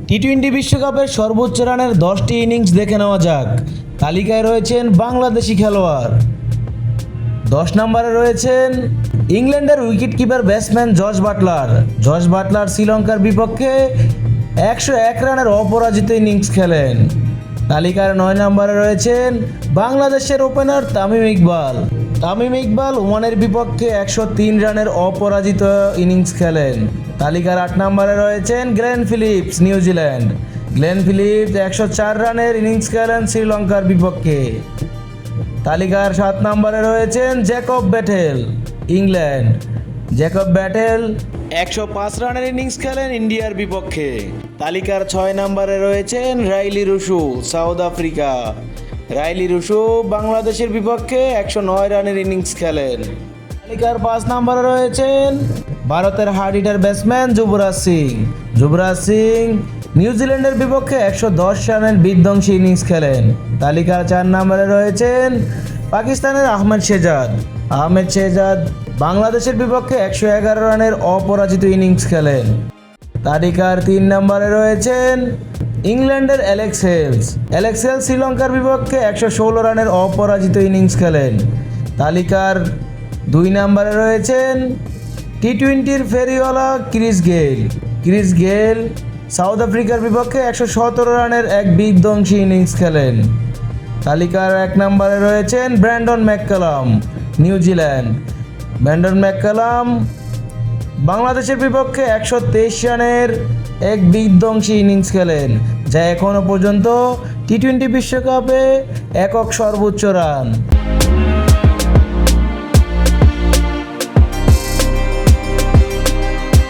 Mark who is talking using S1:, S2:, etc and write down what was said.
S1: টি-20 বিশ্বকাপের সর্বোচ্চ রানের 10টি ইনিংস দেখে নেওয়া যাক। তালিকায় রয়েছেন বাংলাদেশি খেলোয়াড়। 10 নম্বরে রয়েছেন ইংল্যান্ডের wicketkeeper batsman Jos Buttler. Jos Buttler শ্রীলঙ্কার বিপক্ষে 101 রানের অপরাজিত ইনিংস খেলেন। তালিকার 9 নম্বরে রয়েছেন বাংলাদেশের ওপেনার তামিম ইকবাল। তামিম ইকবাল ওমানের বিপক্ষে 103 রানের অপরাজিত ইনিংস খেলেন। তালিকার 8 নম্বরে রয়েছেন Glenn Phillips, New Zealand. Glenn Phillips 104 রানের ইনিংস খেলেন শ্রীলঙ্কার বিপক্ষে। তালিকার 7 নম্বরে রয়েছেন Jacob battle, England. Jacob battle 105 রানের ইনিংস খেলেন ইন্ডিয়ার বিপক্ষে। তালিকার 6 নম্বরে রয়েছেন Rilee Rossouw, South Africa. Rilee Rossouw বাংলাদেশের বিপক্ষে 109 রানের ইনিংস খেলেন। তালিকার 5 নম্বরে রয়েছেন ভারতের hard hitter batsman Yuvraj Singh. Yuvraj Singh নিউজিল্যান্ডের বিপক্ষে 110 রানের বিধ্বংসী ইনিংস খেলেন। তালিকার 4 নম্বরে রয়েছেন পাকিস্তানের আহমেদ শেহজাদ। আহমেদ শেহজাদ বাংলাদেশের বিপক্ষে 111 রানের অপরাজিত ইনিংস খেলেন। তালিকার 3 নম্বরে রয়েছেন ইংল্যান্ডের অ্যালেক্স হেলস। অ্যালেক্স হেলস শ্রীলঙ্কার বিপক্ষে 116 রানের অপরাজিত ইনিংস খেলেন। তালিকার 2 নম্বরে রয়েছেন টি-20 ফেরিওয়ালা Chris Gayle. Chris Gayle South আফ্রিকার বিপক্ষে 117 রানের এক বিধ্বংসী ইনিংস খেলেন। তালিকার 1 নম্বরে রয়েছেন Brendon McCullum, New Zealand. Brendon McCullum বাংলাদেশের বিপক্ষে 123 রানের এক বিধ্বংসী ইনিংস খেলেন, যা এখনও পর্যন্ত টি-20 বিশ্বকাপে একক সর্বোচ্চ রান।